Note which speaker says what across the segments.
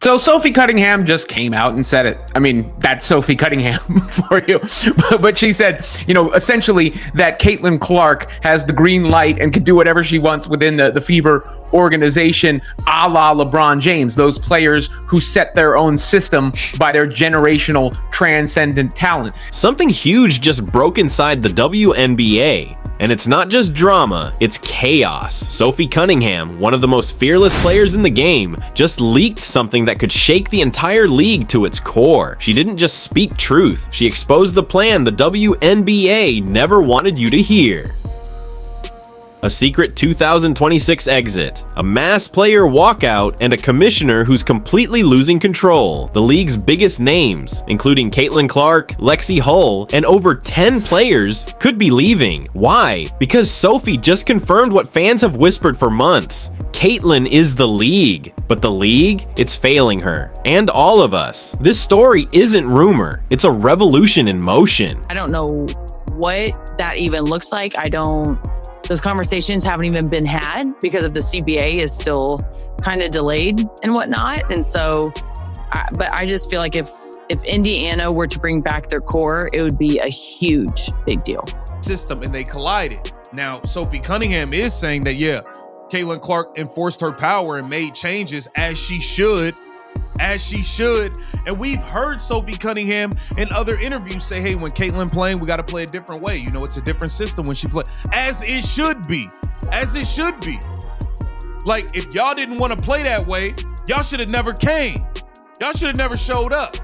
Speaker 1: So Sophie Cunningham just came out and said it. I mean, that's Sophie Cunningham for you. But she said, essentially that Caitlin Clark has the green light and can do whatever she wants within the Fever organization, a la LeBron James, those players who set their own system by their generational transcendent talent.
Speaker 2: Something huge just broke inside the WNBA. And it's not just drama, it's chaos. Sophie Cunningham, one of the most fearless players in the game, just leaked something that could shake the entire league to its core. She didn't just speak truth, she exposed the plan the WNBA never wanted you to hear. A secret 2026 exit, a mass player walkout, and a commissioner who's completely losing control. The league's biggest names, including Caitlin Clark, Lexi Hull, and over 10 players, could be leaving. Why? Because Sophie just confirmed what fans have whispered for months. Caitlin is the league, but the league, it's failing her, and all of us. This story isn't rumor, it's a revolution in motion.
Speaker 3: I don't know what that even looks like. Those conversations haven't even been had because of the CBA is still kind of delayed and whatnot. And so, but I just feel like if Indiana were to bring back their core, it would be a huge, big deal.
Speaker 4: System and they collided. Now, Sophie Cunningham is saying that, yeah, Caitlin Clark enforced her power and made changes as she should. And we've heard Sophie Cunningham in other interviews say, hey, when Caitlin playing, we got to play a different way. It's a different system when she play, as it should be. Like, if y'all didn't want to play that way, y'all should have never came. Y'all should have never showed up.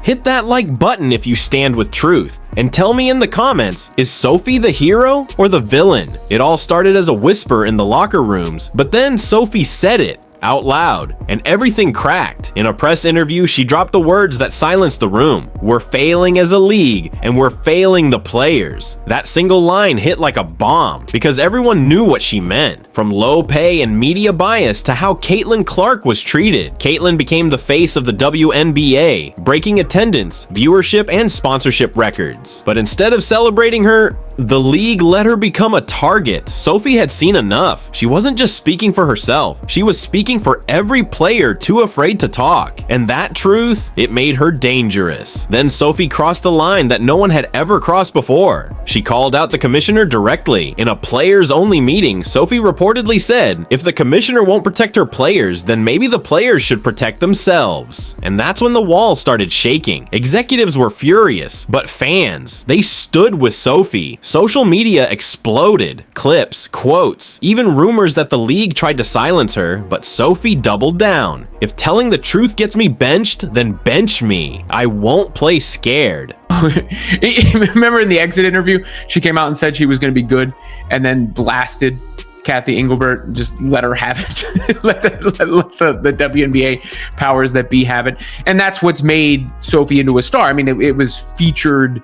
Speaker 2: Hit that like button if you stand with truth. And tell me in the comments, is Sophie the hero or the villain? It all started as a whisper in the locker rooms, but then Sophie said it out loud, and everything cracked. In a press interview, she dropped the words that silenced the room. We're failing as a league, and we're failing the players. That single line hit like a bomb, because everyone knew what she meant. From low pay and media bias to how Caitlin Clark was treated. Caitlin became the face of the WNBA, breaking attendance, viewership, and sponsorship records. But instead of celebrating her, the league let her become a target. Sophie had seen enough. She wasn't just speaking for herself. She was speaking for every player too afraid to talk. And that truth, it made her dangerous. Then Sophie crossed the line that no one had ever crossed before. She called out the commissioner directly. In a players-only meeting, Sophie reportedly said, if the commissioner won't protect her players, then maybe the players should protect themselves. And that's when the walls started shaking. Executives were furious, but fans, they stood with Sophie. Social media exploded. Clips, quotes, even rumors that the league tried to silence her, but Sophie doubled down. If telling the truth gets me benched, then bench me. I won't play scared.
Speaker 1: Remember in the exit interview, she came out and said she was going to be good and then blasted Kathy Engelbert, just let her have it. let the WNBA powers that be have it. And that's what's made Sophie into a star. I mean, it was featured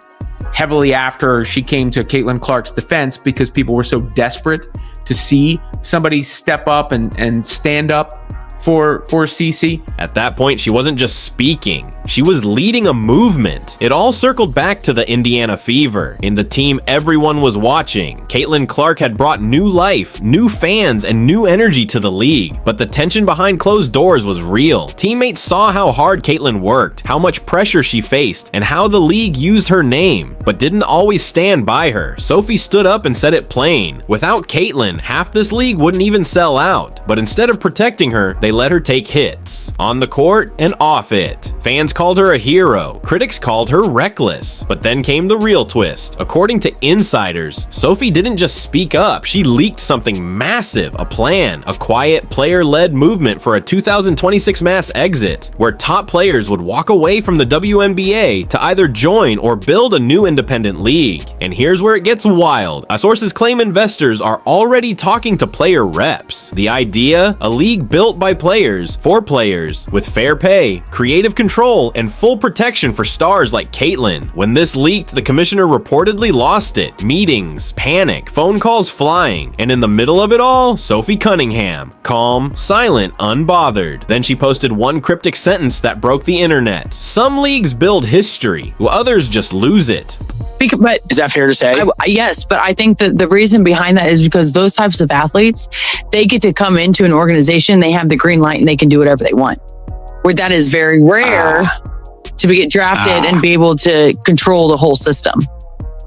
Speaker 1: heavily after she came to Caitlin Clark's defense because people were so desperate to see somebody step up and stand up for CC.
Speaker 2: At that point, she wasn't just speaking, she was leading a movement. It all circled back to the Indiana Fever. In the team everyone was watching, Caitlin Clark had brought new life, new fans, and new energy to the league. But the tension behind closed doors was real. Teammates saw how hard Caitlin worked, how much pressure she faced, and how the league used her name, but didn't always stand by her. Sophie stood up and said it plain. Without Caitlin, half this league wouldn't even sell out. But instead of protecting her, they let her take hits, on the court and off it. Fans called her a hero, critics called her reckless. But then came the real twist. According to insiders, Sophie didn't just speak up, she leaked something massive, a plan, a quiet player-led movement for a 2026 mass exit, where top players would walk away from the WNBA to either join or build a new independent league. And here's where it gets wild. Sources claim investors are already talking to player reps. The idea? A league built by players, for players, with fair pay, creative control, and full protection for stars like Caitlin. When this leaked, the commissioner reportedly lost it. Meetings, panic, phone calls flying, and in the middle of it all, Sophie Cunningham. Calm, silent, unbothered. Then she posted one cryptic sentence that broke the internet. Some leagues build history, while others just lose it.
Speaker 3: But
Speaker 5: is that fair to say?
Speaker 3: Yes, but I think that the reason behind that is because those types of athletes, they get to come into an organization, they have the green light, and they can do whatever they want. where that is very rare to get drafted and be able to control the whole system.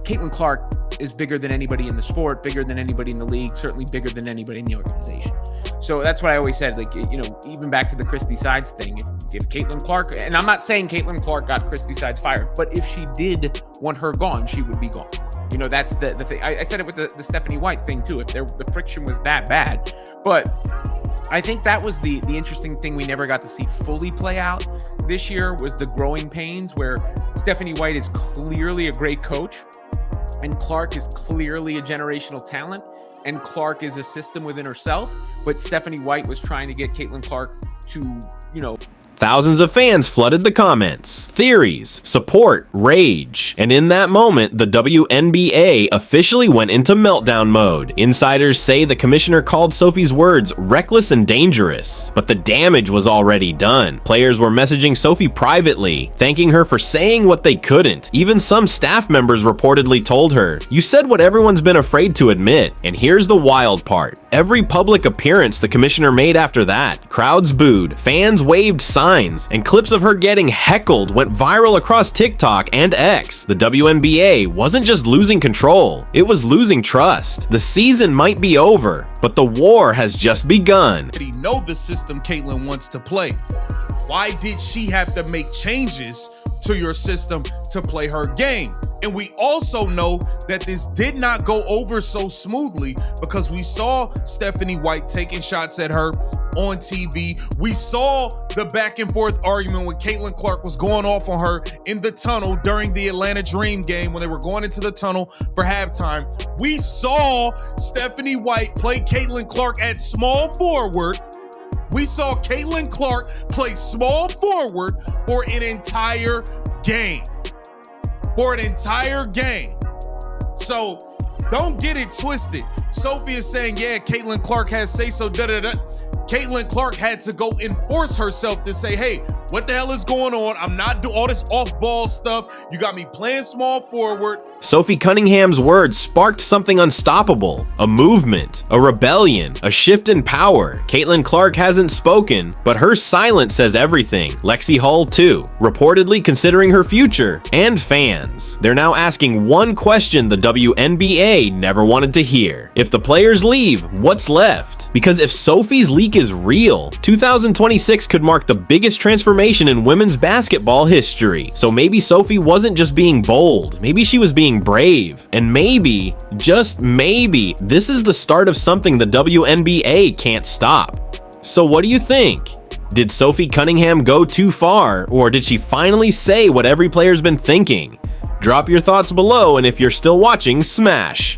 Speaker 1: Caitlin Clark is bigger than anybody in the sport, bigger than anybody in the league, certainly bigger than anybody in the organization. So that's what I always said, like, you know, even back to the Christy Sides thing, if Caitlin Clark, and I'm not saying Caitlin Clark got Christy Sides fired, but if she did want her gone, she would be gone. You know, that's the thing. I said it with the Stephanie White thing too, if the friction was that bad. But I think that was the interesting thing we never got to see fully play out this year, was the growing pains, where Stephanie White is clearly a great coach and Clark is clearly a generational talent, and Clark is a system within herself, but Stephanie White was trying to get Caitlin Clark to, you know,
Speaker 2: Thousands of fans flooded the comments, theories, support, rage, and in that moment, the WNBA officially went into meltdown mode. Insiders say the commissioner called Sophie's words reckless and dangerous, but the damage was already done. Players were messaging Sophie privately, thanking her for saying what they couldn't. Even some staff members reportedly told her, "You said what everyone's been afraid to admit." And here's the wild part. Every public appearance the commissioner made after that, crowds booed, fans waved signs, and clips of her getting heckled went viral across TikTok and X. The WNBA wasn't just losing control, it was losing trust. The season might be over, but the war has just begun.
Speaker 4: You know the system Caitlin wants to play. Why did she have to make changes to your system to play her game? And we also know that this did not go over so smoothly, because we saw Stephanie White taking shots at her on TV. We saw the back and forth argument when Caitlin Clark was going off on her in the tunnel during the Atlanta Dream game when they were going into the tunnel for halftime. We saw Stephanie White play Caitlin Clark at small forward. We saw Caitlin Clark play small forward for an entire game. For an entire game. So don't get it twisted. Sophie is saying, yeah, Caitlin Clark has say so, da-da-da. Caitlin Clark had to go enforce herself to say, hey, what the hell is going on? I'm not doing all this off-ball stuff. You got me playing small forward.
Speaker 2: Sophie Cunningham's words sparked something unstoppable, a movement, a rebellion, a shift in power. Caitlin Clark hasn't spoken, but her silence says everything. Lexi Hull too, reportedly considering her future, and fans. They're now asking one question the WNBA never wanted to hear. If the players leave, what's left? Because if Sophie's leak is real, 2026 could mark the biggest transformation in women's basketball history. So maybe Sophie wasn't just being bold, maybe she was being brave, and maybe, just maybe, this is the start of something the WNBA can't stop. So what do you think? Did Sophie Cunningham go too far, or did she finally say what every player's been thinking? Drop your thoughts below, and if you're still watching, smash